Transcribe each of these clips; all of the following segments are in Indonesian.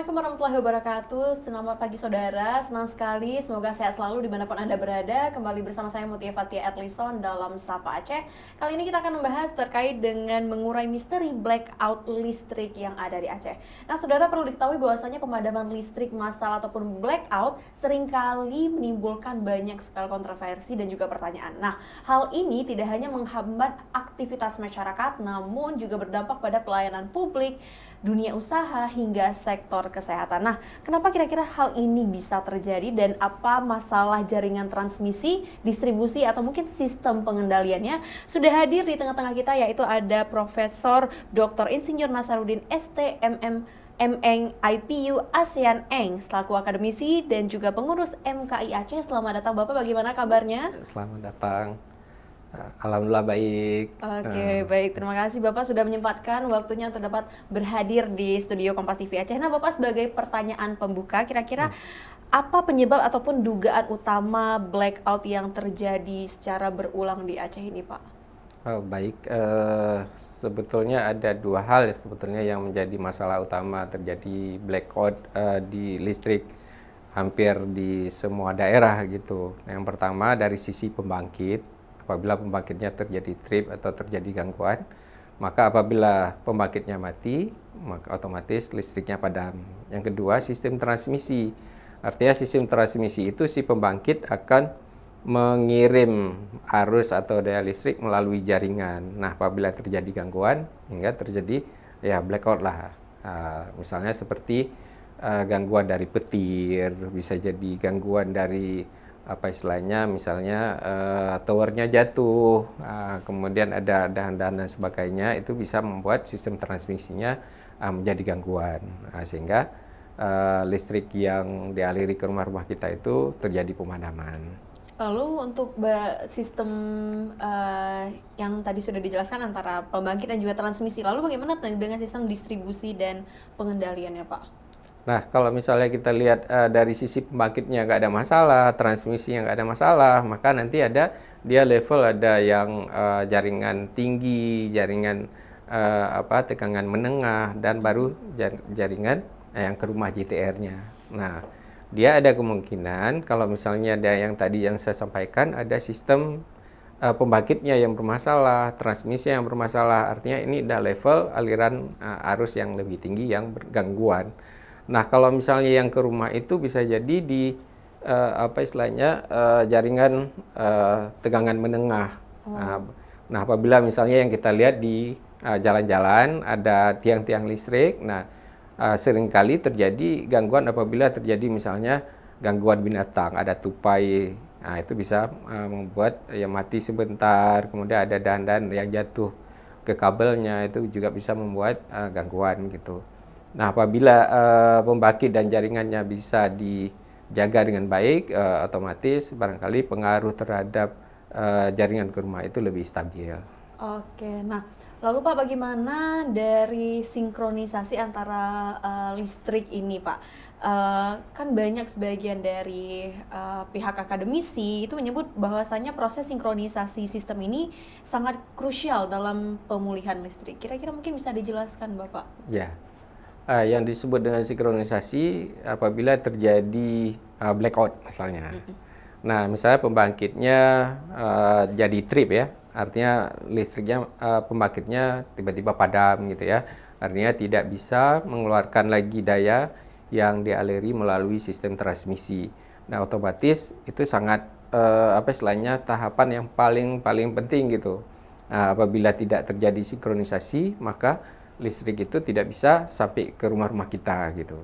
Assalamualaikum warahmatullahi wabarakatuh. Selamat pagi saudara, senang sekali. Semoga sehat selalu dimanapun Anda berada. Kembali bersama saya Mutia Fatia Adlison dalam Sapa Aceh. Kali ini kita akan membahas terkait dengan mengurai misteri blackout listrik yang ada di Aceh. Nah saudara, perlu diketahui bahwasanya pemadaman listrik massal ataupun blackout seringkali menimbulkan banyak sekali kontroversi dan juga pertanyaan. Nah, hal ini tidak hanya menghambat aktivitas masyarakat, namun juga berdampak pada pelayanan publik, dunia usaha hingga sektor kesehatan. Nah, kenapa kira-kira hal ini bisa terjadi dan apa masalah jaringan transmisi, distribusi atau mungkin sistem pengendaliannya? Sudah hadir di tengah-tengah kita yaitu ada Profesor Dr. Insinyur Nasaruddin STMM Eng IPU ASEAN Eng selaku akademisi dan juga pengurus MKI Aceh. Selamat datang Bapak, bagaimana kabarnya? Selamat datang. Alhamdulillah baik. Oke, baik. Terima kasih Bapak sudah menyempatkan waktunya untuk dapat berhadir di studio Kompas TV Aceh. Nah, Bapak sebagai pertanyaan pembuka, kira-kira apa penyebab ataupun dugaan utama blackout yang terjadi secara berulang di Aceh ini, Pak? Baik, sebetulnya ada dua hal sebetulnya yang menjadi masalah utama terjadi blackout di listrik hampir di semua daerah gitu. Yang pertama dari sisi pembangkit. Apabila pembangkitnya terjadi trip atau terjadi gangguan, maka apabila pembangkitnya mati, maka otomatis listriknya padam. Yang kedua, sistem transmisi. Artinya sistem transmisi itu si pembangkit akan mengirim arus atau daya listrik melalui jaringan. Nah, apabila terjadi gangguan, hingga terjadi ya blackout lah. Misalnya seperti gangguan dari petir, bisa jadi gangguan dari misalnya towernya jatuh, kemudian ada dahan-dahan dan sebagainya, itu bisa membuat sistem transmisinya menjadi gangguan, sehingga listrik yang dialiri ke rumah-rumah kita itu terjadi pemadaman. Lalu untuk sistem yang tadi sudah dijelaskan antara pembangkit dan juga transmisi, lalu bagaimana dengan sistem distribusi dan pengendaliannya, Pak? Nah, kalau misalnya kita lihat dari sisi pembangkitnya nggak ada masalah, transmisinya nggak ada masalah, maka nanti dia level ada yang jaringan tinggi, jaringan tegangan menengah, dan baru jaringan yang ke rumah JTR-nya. Nah, dia ada kemungkinan kalau misalnya ada yang tadi yang saya sampaikan, ada sistem pembangkitnya yang bermasalah, transmisi yang bermasalah, artinya ini udah level aliran arus yang lebih tinggi yang bergangguan. Nah, kalau misalnya yang ke rumah itu bisa jadi di jaringan tegangan menengah. Nah, apabila misalnya yang kita lihat di jalan-jalan ada tiang-tiang listrik, nah seringkali terjadi gangguan apabila terjadi misalnya gangguan binatang, ada tupai, nah itu bisa membuat ya mati sebentar, kemudian ada dahan-dahan yang jatuh ke kabelnya, itu juga bisa membuat gangguan gitu. Nah, apabila pembangkit dan jaringannya bisa dijaga dengan baik, otomatis barangkali pengaruh terhadap jaringan ke rumah itu lebih stabil. Oke, nah lalu Pak, bagaimana dari sinkronisasi antara listrik ini, Pak? Kan banyak sebagian dari pihak akademisi itu menyebut bahwasanya proses sinkronisasi sistem ini sangat krusial dalam pemulihan listrik. Kira-kira mungkin bisa dijelaskan, Bapak? Ya. Yang disebut dengan sinkronisasi apabila terjadi blackout misalnya. Nah, misalnya pembangkitnya jadi trip ya, artinya listriknya pembangkitnya tiba-tiba padam gitu ya. Artinya tidak bisa mengeluarkan lagi daya yang dialiri melalui sistem transmisi. Nah, otomatis itu sangat tahapan yang paling penting gitu. Nah, apabila tidak terjadi sinkronisasi, maka listrik itu tidak bisa sampai ke rumah-rumah kita gitu.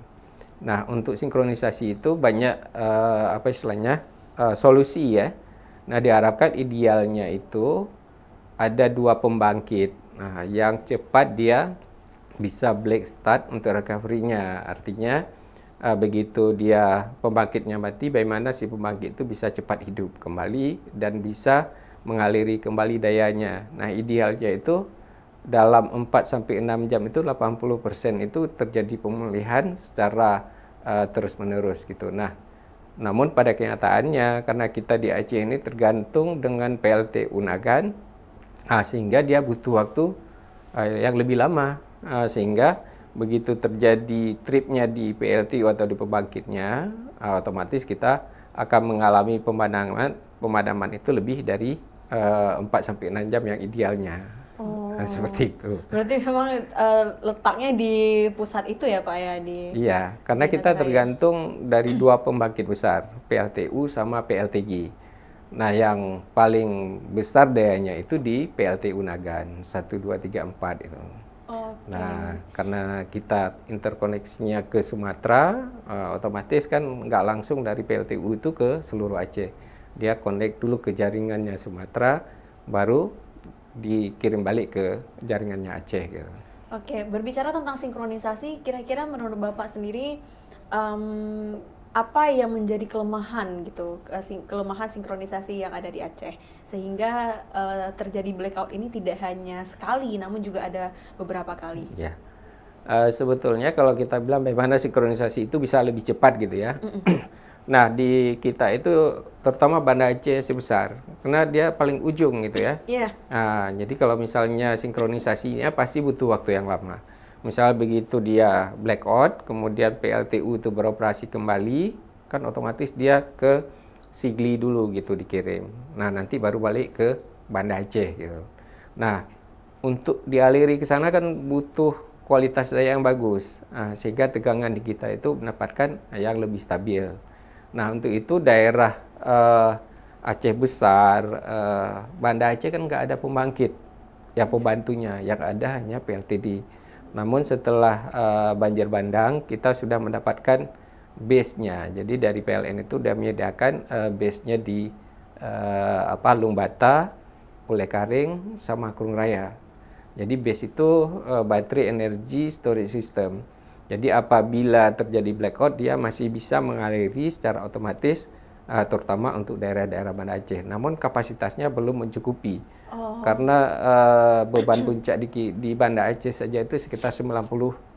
Nah, untuk sinkronisasi itu banyak solusi ya. Nah, diharapkan idealnya itu ada dua pembangkit. Nah, yang cepat dia bisa black start untuk recovery-nya. Artinya begitu dia pembangkitnya mati, bagaimana si pembangkit itu bisa cepat hidup kembali dan bisa mengaliri kembali dayanya. Nah, idealnya itu dalam 4-6 jam itu 80% itu terjadi pemulihan secara terus-menerus gitu. Nah, namun pada kenyataannya karena kita di Aceh ini tergantung dengan PLT Unagan, sehingga dia butuh waktu yang lebih lama, sehingga begitu terjadi tripnya di PLTU atau di pembangkitnya, otomatis kita akan mengalami pemadaman itu lebih dari 4 sampai 6 jam yang idealnya. Oh, Seperti itu. berarti memang letaknya di pusat itu ya Pak ya di Iya, karena di kita negara ya? tergantung dari dua pembangkit besar, PLTU sama PLTG. Nah, yang paling besar dayanya itu di PLTU Nagan 1, 2, 3, 4 itu. Oke. Nah, karena kita interkoneksinya ke Sumatera, otomatis kan nggak langsung dari PLTU itu ke seluruh Aceh. Dia connect dulu ke jaringannya Sumatera, baru dikirim balik ke jaringannya Aceh gitu. Oke, berbicara tentang sinkronisasi, kira-kira menurut Bapak sendiri apa yang menjadi kelemahan gitu, kelemahan sinkronisasi yang ada di Aceh sehingga terjadi blackout ini tidak hanya sekali, namun juga ada beberapa kali. Ya, sebetulnya kalau kita bilang bagaimana sinkronisasi itu bisa lebih cepat gitu ya. Nah, di kita itu terutama Banda Aceh sebesar, karena dia paling ujung gitu ya. Iya. Nah, jadi kalau misalnya sinkronisasinya pasti butuh waktu yang lama. Misal begitu dia blackout, kemudian PLTU itu beroperasi kembali, kan otomatis dia ke Sigli dulu gitu dikirim. Nah, nanti baru balik ke Banda Aceh gitu. Nah, untuk dialiri ke sana kan butuh kualitas daya yang bagus, sehingga tegangan di kita itu mendapatkan yang lebih stabil. Nah, untuk itu daerah Aceh besar, Banda Aceh kan nggak ada pembangkit, ya pembantunya, yang ada hanya PLTD. Namun setelah banjir bandang, kita sudah mendapatkan base-nya. Jadi dari PLN itu sudah menyediakan base-nya di Lungbata, Pulekaring, sama Kurung Raya. Jadi base itu baterai energy storage system. Jadi apabila terjadi blackout, dia masih bisa mengaliri secara otomatis, terutama untuk daerah-daerah Banda Aceh. Namun kapasitasnya belum mencukupi, karena beban puncak di Banda Aceh saja itu sekitar 90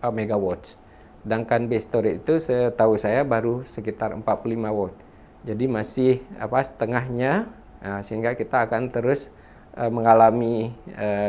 megawatt. Sedangkan base storage itu setahu saya baru sekitar 45 watt. Jadi masih setengahnya, sehingga kita akan terus mengalami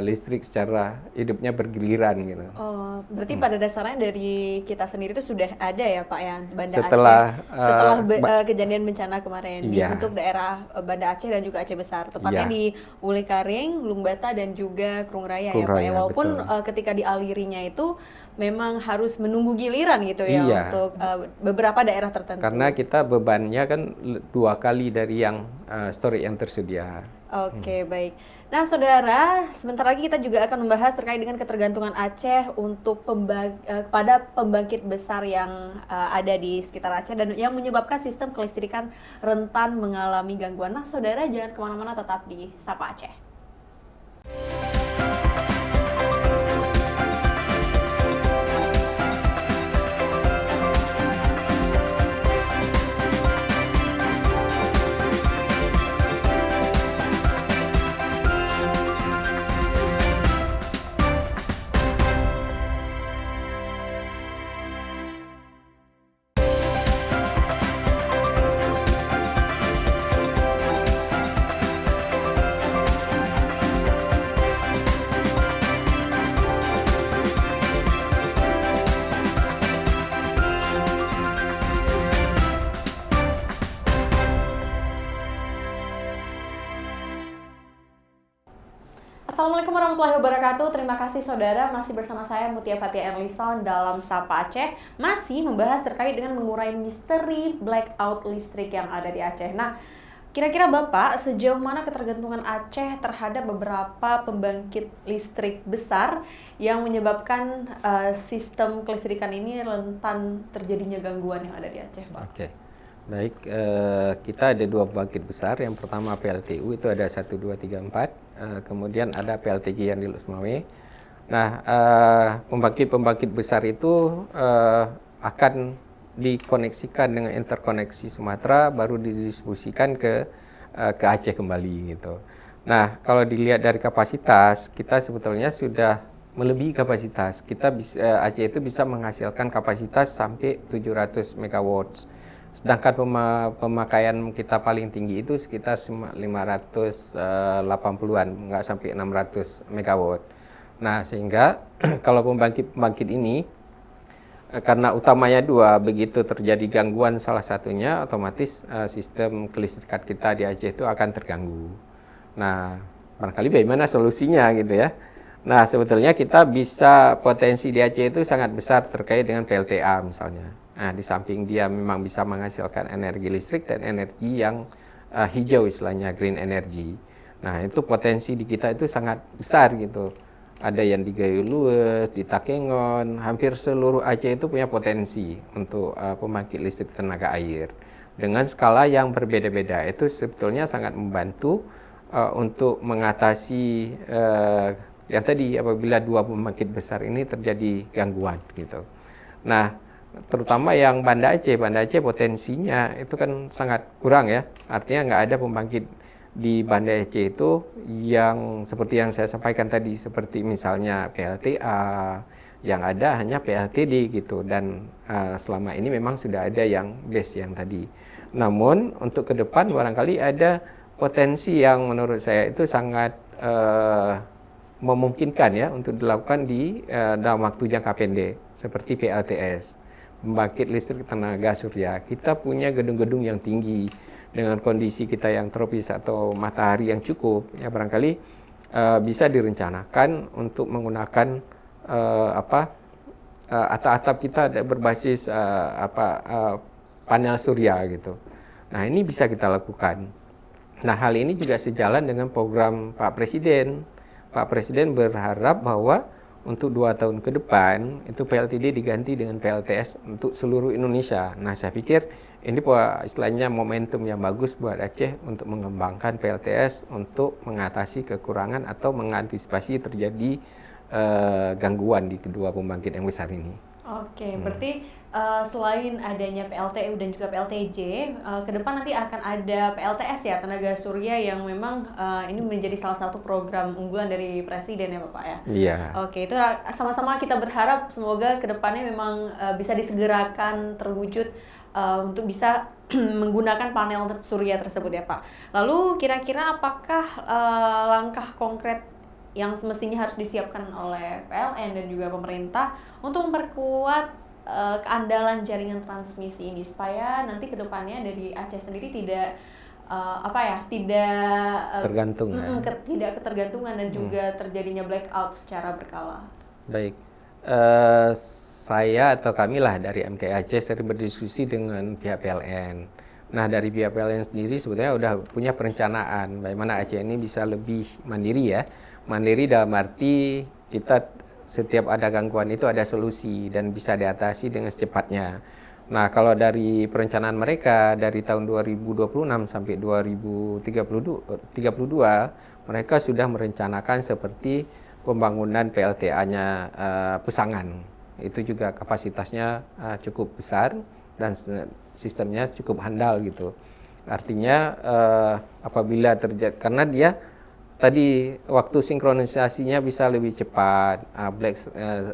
listrik secara hidupnya bergiliran gitu. Oh, berarti pada dasarnya dari kita sendiri itu sudah ada ya Pak ya Banda Setelah, Aceh setelah kejadian bencana kemarin iya. untuk daerah Banda Aceh dan juga Aceh Besar, tepatnya Iya. di Pulekaring, Lungbata dan juga Kurung Raya ya Kurung Pak ya. Raya, Walaupun betul. ketika dialirinya itu memang harus menunggu giliran gitu ya Iya. untuk beberapa daerah tertentu. Karena kita bebannya kan 2 kali dari yang storage yang tersedia. Oke, baik. Nah, saudara, sebentar lagi kita juga akan membahas terkait dengan ketergantungan Aceh untuk pada pembangkit besar yang ada di sekitar Aceh dan yang menyebabkan sistem kelistrikan rentan mengalami gangguan. Nah, saudara jangan kemana-mana, tetap di Sapa Aceh. Assalamualaikum warahmatullahi wabarakatuh. Terima kasih saudara masih bersama saya Mutia Fatia Erlison dalam Sapa Aceh, masih membahas terkait dengan mengurai misteri blackout listrik yang ada di Aceh. Nah, kira-kira Bapak sejauh mana ketergantungan Aceh terhadap beberapa pembangkit listrik besar yang menyebabkan sistem kelistrikan ini rentan terjadinya gangguan yang ada di Aceh, Pak? Oke. Baik, kita ada 2 pembangkit besar. Yang pertama PLTU itu ada 1, 2, 3, 4. Kemudian ada PLTG yang di Lusmawe. Nah, pembangkit-pembangkit besar itu akan dikoneksikan dengan interkoneksi Sumatera, baru didistribusikan ke Aceh kembali gitu. Nah, kalau dilihat dari kapasitas, kita sebetulnya sudah melebihi kapasitas. Aceh itu bisa menghasilkan kapasitas sampai 700 megawatt. Sedangkan pemakaian kita paling tinggi itu sekitar 580-an, nggak sampai 600 megawatt. Nah, sehingga kalau pembangkit ini karena utamanya dua, begitu terjadi gangguan salah satunya, otomatis sistem kelistrikan kita di Aceh itu akan terganggu. Nah, barangkali bagaimana solusinya gitu ya. Nah, sebetulnya kita bisa, potensi di Aceh itu sangat besar terkait dengan PLTA misalnya. Nah, di samping dia memang bisa menghasilkan energi listrik dan energi yang hijau istilahnya, green energy. Nah, itu potensi di kita itu sangat besar gitu. Ada yang di Gayo Lues, di Takengon, hampir seluruh Aceh itu punya potensi untuk pembangkit listrik tenaga air. Dengan skala yang berbeda-beda, itu sebetulnya sangat membantu untuk mengatasi yang tadi, apabila dua pembangkit besar ini terjadi gangguan gitu. Nah, terutama yang Banda Aceh potensinya itu kan sangat kurang ya. Artinya nggak ada pembangkit di Banda Aceh itu yang seperti yang saya sampaikan tadi, seperti misalnya PLTA, yang ada hanya PLTD gitu, dan selama ini memang sudah ada yang base yang tadi. Namun untuk ke depan barangkali ada potensi yang menurut saya itu sangat memungkinkan ya untuk dilakukan di dalam waktu jangka pendek, seperti PLTS, pembangkit listrik tenaga surya. Kita punya gedung-gedung yang tinggi dengan kondisi kita yang tropis atau matahari yang cukup, ya barangkali bisa direncanakan untuk menggunakan atap-atap kita berbasis panel surya gitu. Nah, ini bisa kita lakukan. Nah, hal ini juga sejalan dengan program Pak Presiden. Pak Presiden berharap bahwa untuk 2 tahun ke depan itu PLTD diganti dengan PLTS untuk seluruh Indonesia. Nah, saya pikir ini istilahnya momentum yang bagus buat Aceh untuk mengembangkan PLTS untuk mengatasi kekurangan atau mengantisipasi terjadi gangguan di kedua pembangkit yang besar ini. Oke, berarti selain adanya PLTU dan juga PLTJ, ke depan nanti akan ada PLTS ya, tenaga surya, yang memang ini menjadi salah satu program unggulan dari Presiden ya Bapak ya? Iya. Oke, itu sama-sama kita berharap semoga ke depannya memang bisa disegerakan terwujud untuk bisa menggunakan panel surya tersebut ya Pak. Lalu kira-kira apakah langkah konkret yang semestinya harus disiapkan oleh PLN dan juga pemerintah untuk memperkuat keandalan jaringan transmisi ini, supaya nanti ke depannya dari Aceh sendiri tidak tergantung tidak ketergantungan dan juga terjadinya blackout secara berkala. Baik, saya atau kami lah dari MKI Aceh sering berdiskusi dengan pihak PLN. Nah, dari pihak PLN sendiri sebetulnya udah punya perencanaan bagaimana Aceh ini bisa lebih mandiri ya. Mandiri dalam arti kita setiap ada gangguan itu ada solusi dan bisa diatasi dengan secepatnya. Nah, kalau dari perencanaan mereka dari tahun 2026 sampai 2032, mereka sudah merencanakan seperti pembangunan PLTA-nya Pesangan. Itu juga kapasitasnya cukup besar dan sistemnya cukup handal gitu. Artinya apabila terjadi, karena dia tadi waktu sinkronisasinya bisa lebih cepat,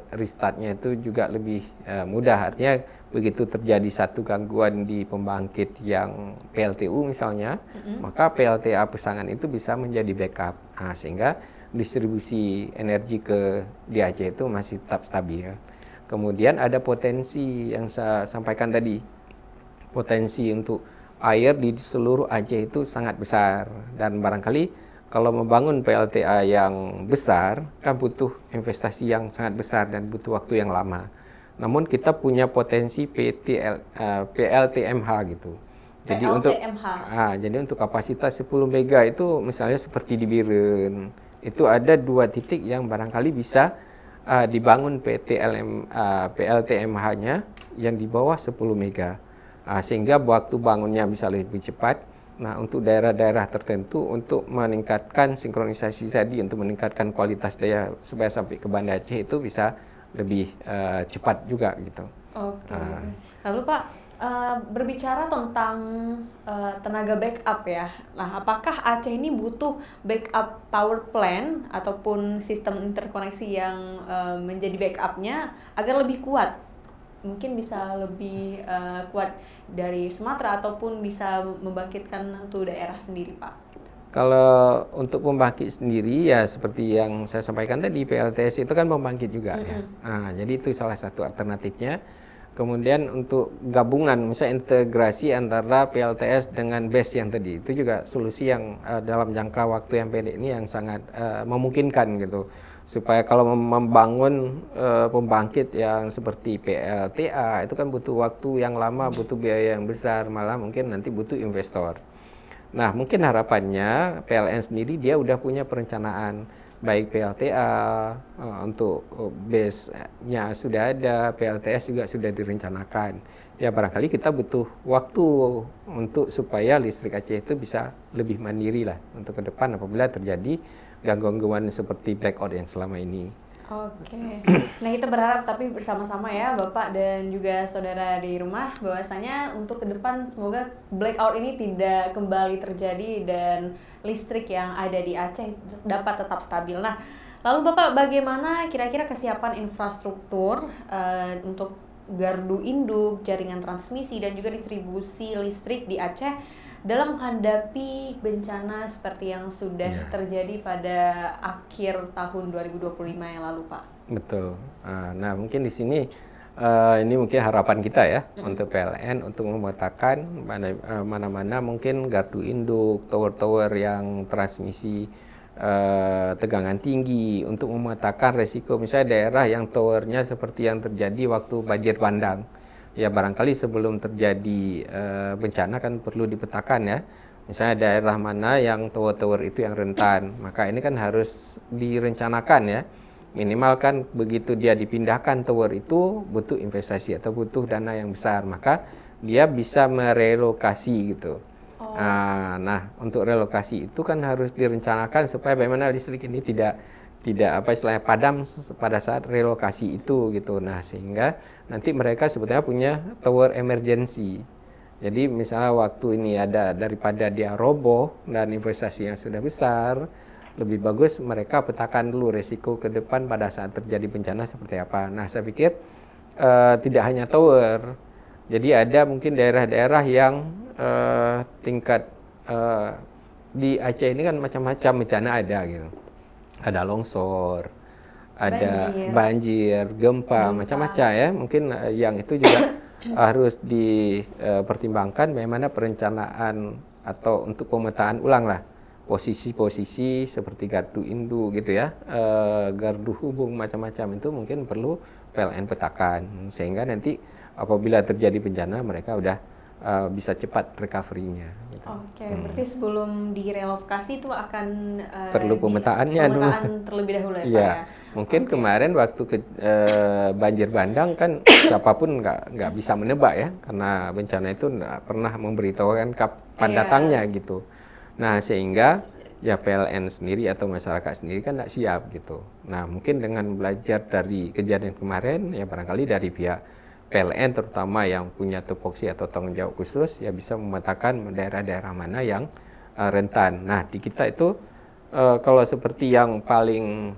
restartnya itu juga lebih mudah. Artinya begitu terjadi satu gangguan di pembangkit yang PLTU misalnya, maka PLTA Pesangan itu bisa menjadi backup. Nah, sehingga distribusi energi di Aceh itu masih tetap stabil. Kemudian ada potensi yang saya sampaikan tadi, potensi untuk air di seluruh Aceh itu sangat besar, dan barangkali kalau membangun PLTA yang besar kan butuh investasi yang sangat besar dan butuh waktu yang lama. Namun kita punya potensi PLTMH gitu. Jadi jadi untuk kapasitas 10 mega itu misalnya seperti di Biren, itu ada 2 titik yang barangkali bisa dibangun PLTMH-nya yang di bawah 10 mega. Sehingga waktu bangunnya bisa lebih cepat. Nah, untuk daerah-daerah tertentu untuk meningkatkan sinkronisasi tadi, untuk meningkatkan kualitas daya supaya sampai ke Banda Aceh itu bisa lebih cepat juga gitu. Oke. Lalu Pak, berbicara tentang tenaga backup ya. Nah, apakah Aceh ini butuh backup power plant ataupun sistem interkoneksi yang menjadi backupnya agar lebih kuat? Mungkin bisa lebih kuat dari Sumatera ataupun bisa membangkitkan tuh daerah sendiri, Pak. Kalau untuk pembangkit sendiri ya seperti yang saya sampaikan tadi, PLTS itu kan pembangkit juga ya. Nah, jadi itu salah satu alternatifnya. Kemudian untuk gabungan, misalnya integrasi antara PLTS dengan BES yang tadi, itu juga solusi yang dalam jangka waktu yang pendek ini yang sangat memungkinkan gitu. Supaya kalau membangun pembangkit yang seperti PLTA itu kan butuh waktu yang lama, butuh biaya yang besar, malah mungkin nanti butuh investor. Nah, mungkin harapannya PLN sendiri dia udah punya perencanaan, baik PLTA untuk base-nya sudah ada, PLTS juga sudah direncanakan. Ya barangkali kita butuh waktu untuk supaya listrik Aceh itu bisa lebih mandiri lah untuk ke depan apabila terjadi gangguan-gangguan seperti blackout yang selama ini. Oke, nah kita berharap tapi bersama-sama ya Bapak dan juga saudara di rumah bahwasanya untuk ke depan semoga blackout ini tidak kembali terjadi dan listrik yang ada di Aceh dapat tetap stabil. Nah, lalu Bapak bagaimana kira-kira kesiapan infrastruktur untuk gardu induk, jaringan transmisi dan juga distribusi listrik di Aceh dalam menghadapi bencana seperti yang sudah terjadi pada akhir tahun 2025 yang lalu, Pak? Betul. Nah, mungkin di sini ini mungkin harapan kita ya untuk PLN untuk memetakan mana-mana mungkin gardu induk, tower-tower yang transmisi tegangan tinggi untuk memetakan resiko misalnya daerah yang towernya seperti yang terjadi waktu banjir bandang. Ya barangkali sebelum terjadi bencana kan perlu dipetakan ya. Misalnya daerah mana yang tower-tower itu yang rentan, maka ini kan harus direncanakan ya. Minimal kan begitu dia dipindahkan tower itu butuh investasi atau butuh dana yang besar, maka dia bisa merelokasi gitu. Nah, untuk relokasi itu kan harus direncanakan supaya bagaimana listrik ini tidak apa istilahnya padam pada saat relokasi itu gitu. Nah, sehingga nanti mereka sebetulnya punya tower emergency. Jadi misalnya waktu ini ada daripada dia roboh dan investasi yang sudah besar, lebih bagus mereka petakan dulu resiko ke depan pada saat terjadi bencana seperti apa. Nah, saya pikir tidak hanya tower. Jadi ada mungkin daerah-daerah yang tingkat di Aceh ini kan macam-macam bencana ada gitu. Ada longsor, ada banjir, gempa, macam-macam ya. Mungkin yang itu juga harus dipertimbangkan bagaimana perencanaan atau untuk pemetaan ulang lah posisi-posisi seperti gardu induk gitu ya, gardu hubung macam-macam itu mungkin perlu PLN petakan sehingga nanti apabila terjadi bencana mereka udah bisa cepat recovery-nya. Gitu. Oke, berarti sebelum direlokasi itu akan perlu pemetaannya dulu. Terlebih dahulu ya, Pak ya. ya. Mungkin kemarin waktu banjir bandang kan siapapun nggak bisa menebak ya, karena bencana itu nggak pernah memberitahukan kapan datangnya gitu. Nah sehingga ya PLN sendiri atau masyarakat sendiri kan nggak siap gitu. Nah mungkin dengan belajar dari kejadian kemarin ya barangkali dari pihak PLN terutama yang punya tupoksi atau tanggung jawab khusus ya bisa memetakan daerah-daerah mana yang rentan. Nah di kita itu kalau seperti yang paling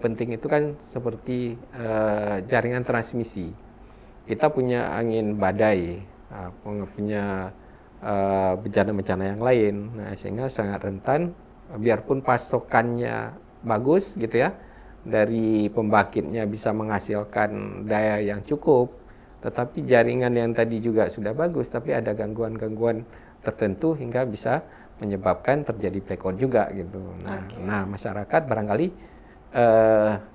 penting itu kan seperti jaringan transmisi. Kita punya angin badai, punya bencana-bencana yang lain, nah, sehingga sangat rentan. Biarpun pasokannya bagus gitu ya, dari pembangkitnya bisa menghasilkan daya yang cukup, tetapi jaringan yang tadi juga sudah bagus, tapi ada gangguan-gangguan tertentu hingga bisa menyebabkan terjadi blackout juga gitu. Nah, masyarakat barangkali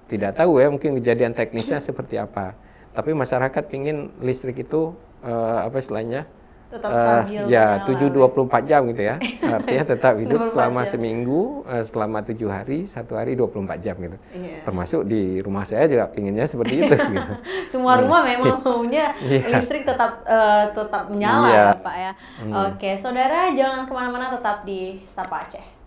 tidak tahu ya mungkin kejadian teknisnya seperti apa, tapi masyarakat ingin listrik itu apa istilahnya tetap stabil ya 7-24 jam gitu ya, artinya tetap hidup selama seminggu, selama 7 hari, 1 hari 24 jam gitu. Termasuk di rumah saya juga pinginnya seperti itu gitu. Semua rumah memang maunya listrik tetap menyala ya Pak ya. Oke, saudara jangan kemana-mana, tetap di Sapa Aceh.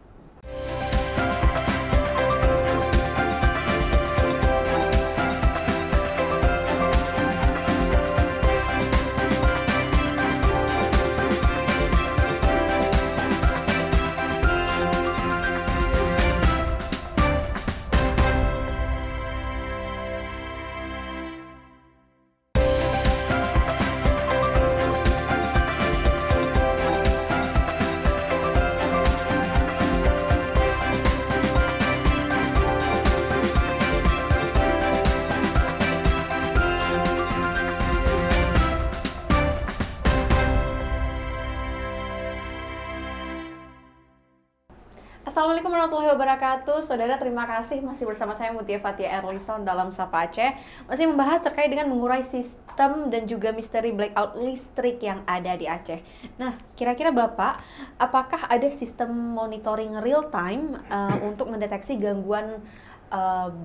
Assalamualaikum warahmatullahi wabarakatuh. Saudara, terima kasih masih bersama saya Mutia Fatia Erlison dalam Sapa Aceh. Masih membahas terkait dengan mengurai sistem dan juga misteri blackout listrik yang ada di Aceh. Nah, kira-kira Bapak, apakah ada sistem monitoring real time untuk mendeteksi gangguan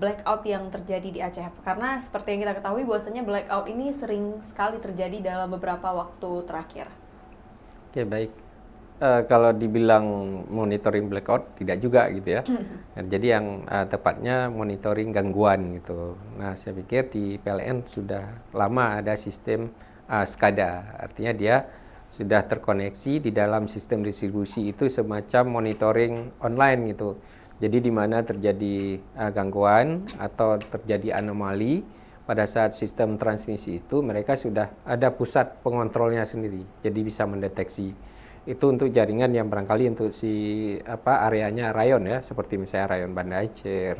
blackout yang terjadi di Aceh? Karena seperti yang kita ketahui bahwasanya blackout ini sering sekali terjadi dalam beberapa waktu terakhir. Oke, baik. Kalau dibilang monitoring blackout tidak juga gitu ya. Jadi yang tepatnya monitoring gangguan gitu. Nah, saya pikir di PLN sudah lama ada sistem SCADA. Artinya dia sudah terkoneksi di dalam sistem distribusi itu semacam monitoring online gitu. Jadi di mana terjadi gangguan atau terjadi anomali pada saat sistem transmisi itu mereka sudah ada pusat pengontrolnya sendiri. Jadi bisa mendeteksi itu untuk jaringan yang barangkali untuk areanya rayon ya, seperti misalnya rayon Banda Aceh,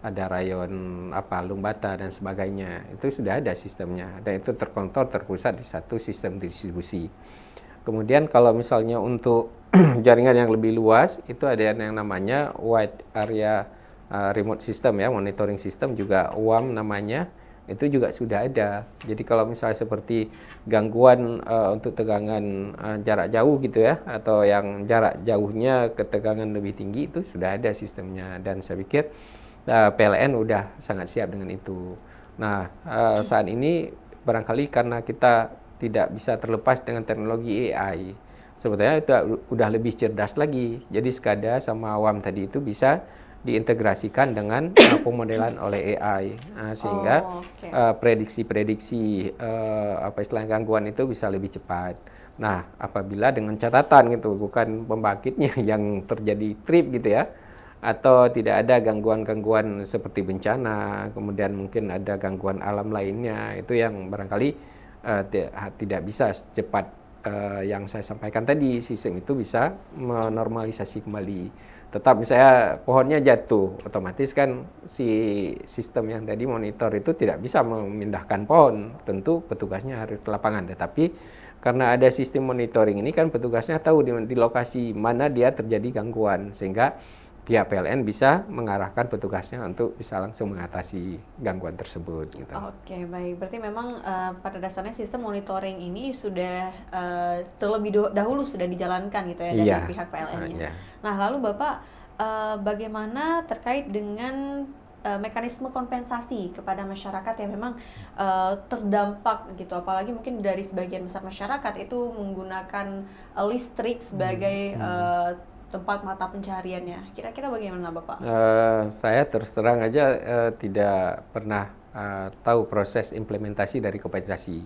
ada rayon Lumbata dan sebagainya. Itu sudah ada sistemnya dan itu terkontrol terpusat di satu sistem distribusi. Kemudian kalau misalnya untuk jaringan yang lebih luas itu ada yang namanya wide area remote system ya, monitoring system juga WAM namanya. Itu juga sudah ada. Jadi kalau misalnya seperti gangguan untuk tegangan jarak jauh gitu ya, atau yang jarak jauhnya ketegangan lebih tinggi, itu sudah ada sistemnya. Dan saya pikir PLN udah sangat siap dengan itu. Nah, saat ini barangkali karena kita tidak bisa terlepas dengan teknologi AI, sebetulnya itu udah lebih cerdas lagi. Jadi SCADA sama WAM tadi itu bisa diintegrasikan dengan pemodelan oleh AI, sehingga prediksi-prediksi istilahnya gangguan itu bisa lebih cepat. Nah, apabila dengan catatan gitu, bukan pembangkitnya yang terjadi trip gitu ya, atau tidak ada gangguan-gangguan seperti bencana, kemudian mungkin ada gangguan alam lainnya, itu yang barangkali tidak bisa secepat yang saya sampaikan tadi. Sistem itu bisa menormalisasi kembali. Tetap misalnya pohonnya jatuh, otomatis kan si sistem yang tadi monitor itu tidak bisa memindahkan pohon. Tentu petugasnya harus ke lapangan. Tetapi karena ada sistem monitoring ini kan petugasnya tahu di lokasi mana dia terjadi gangguan. Sehingga pihak PLN bisa mengarahkan petugasnya untuk bisa langsung mengatasi gangguan tersebut. Gitu. Oke, baik. Berarti memang pada dasarnya sistem monitoring ini sudah terlebih dahulu sudah dijalankan gitu ya dari pihak PLN-nya. Iya. Nah, lalu Bapak bagaimana terkait dengan mekanisme kompensasi kepada masyarakat yang memang terdampak gitu, apalagi mungkin dari sebagian besar masyarakat itu menggunakan listrik sebagai tempat mata pencahariannya. Kira-kira bagaimana Bapak? Saya terus terang aja tidak pernah tahu proses implementasi dari kompensasi.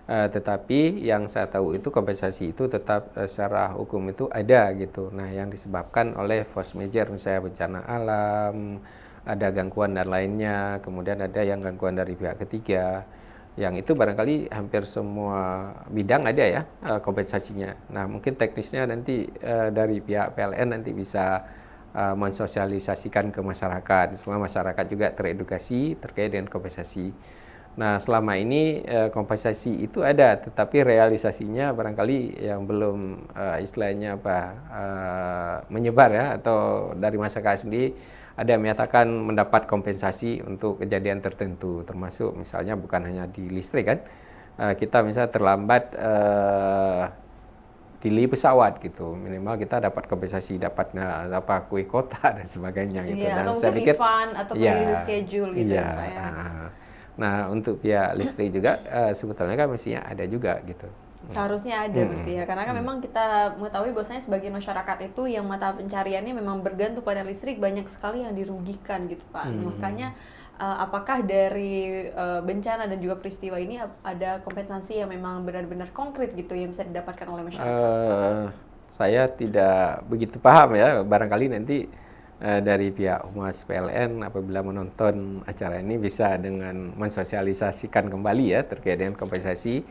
Tetapi yang saya tahu itu kompensasi itu tetap secara hukum itu ada gitu. Nah, yang disebabkan oleh force majeure, misalnya bencana alam, ada gangguan dan lainnya, kemudian ada yang gangguan dari pihak ketiga. Yang itu barangkali hampir semua bidang ada ya kompensasinya. Nah, mungkin teknisnya nanti dari pihak PLN nanti bisa mensosialisasikan ke masyarakat. Semua masyarakat juga teredukasi terkait dengan kompensasi. Nah, selama ini kompensasi itu ada, tetapi realisasinya barangkali yang belum istilahnya menyebar ya, atau dari masyarakat sendiri ada yang menyatakan mendapat kompensasi untuk kejadian tertentu, termasuk misalnya bukan hanya di listrik kan, kita misalnya terlambat delay pesawat gitu, minimal kita dapat kompensasi, dapat kue kota dan sebagainya gitu. Iya, Dan atau saya mungkin pikir refund atau release schedule gitu ya, Pak ya. Nah, untuk pihak listrik juga sebetulnya kan mestinya ada juga gitu. Seharusnya ada berarti ya, karena kan memang kita mengetahui bahwasanya sebagian masyarakat itu yang mata pencariannya memang bergantung pada listrik, banyak sekali yang dirugikan gitu Pak. Makanya apakah dari bencana dan juga peristiwa ini ada kompensasi yang memang benar-benar konkret gitu yang bisa didapatkan oleh masyarakat? Saya tidak begitu paham ya, barangkali nanti dari pihak Humas PLN apabila menonton acara ini bisa dengan mensosialisasikan kembali ya terkait dengan kompensasi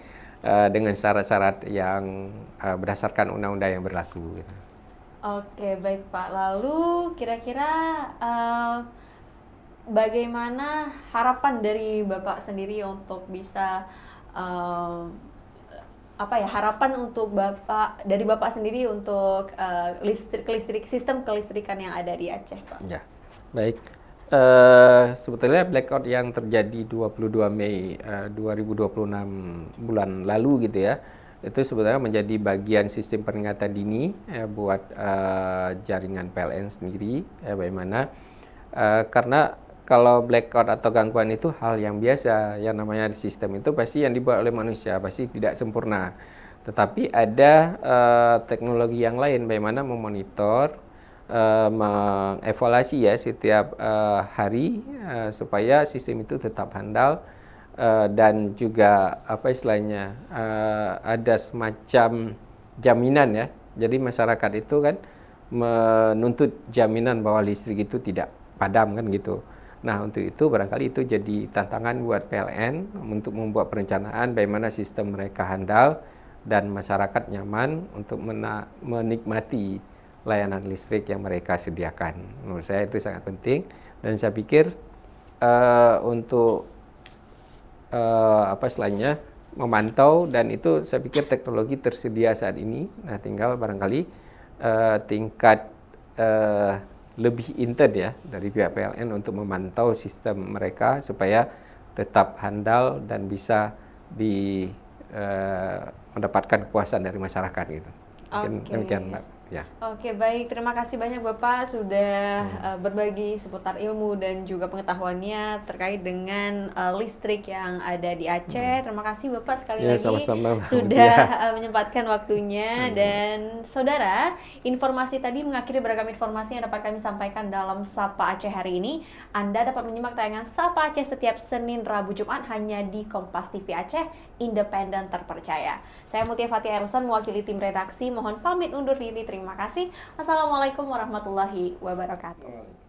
dengan syarat-syarat yang berdasarkan undang-undang yang berlaku. Gitu. Oke, baik Pak. Lalu kira-kira bagaimana harapan dari Bapak sendiri untuk bisa apa ya, harapan untuk Bapak, dari Bapak sendiri untuk sistem kelistrikan yang ada di Aceh, Pak? Ya, baik. Sebetulnya blackout yang terjadi 22 Mei 2026 bulan lalu gitu ya, itu sebetulnya menjadi bagian sistem peringatan dini buat jaringan PLN sendiri, bagaimana karena kalau blackout atau gangguan itu hal yang biasa, yang namanya sistem itu pasti yang dibuat oleh manusia, pasti tidak sempurna. Tetapi ada teknologi yang lain, bagaimana memonitor, mengevaluasi ya setiap hari supaya sistem itu tetap handal, dan juga apa istilahnya ada semacam jaminan ya. Jadi masyarakat itu kan menuntut jaminan bahwa listrik itu tidak padam kan gitu. Nah, untuk itu barangkali itu jadi tantangan buat PLN untuk membuat perencanaan bagaimana sistem mereka handal dan masyarakat nyaman untuk menikmati layanan listrik yang mereka sediakan. Menurut saya itu sangat penting, dan saya pikir untuk apa istilahnya memantau, dan itu saya pikir teknologi tersedia saat ini. Nah, tinggal barangkali tingkat lebih intens ya dari pihak PLN untuk memantau sistem mereka supaya tetap handal dan bisa mendapatkan kepuasan dari masyarakat gitu. Mungkin demikian, Mbak. Ya. Oke, baik. Terima kasih banyak Bapak sudah berbagi seputar ilmu dan juga pengetahuannya terkait dengan listrik yang ada di Aceh. Terima kasih Bapak sekali lagi sama-sama, sudah menyempatkan waktunya. Dan saudara, informasi tadi mengakhiri beragam informasi yang dapat kami sampaikan dalam Sapa Aceh hari ini. Anda dapat menyimak tayangan Sapa Aceh setiap Senin, Rabu, Jumat hanya di Kompas TV Aceh, independen terpercaya. Saya Mutia Fatia Erlson mewakili tim redaksi, mohon pamit undur diri. Terima kasih. Wassalamualaikum warahmatullahi wabarakatuh.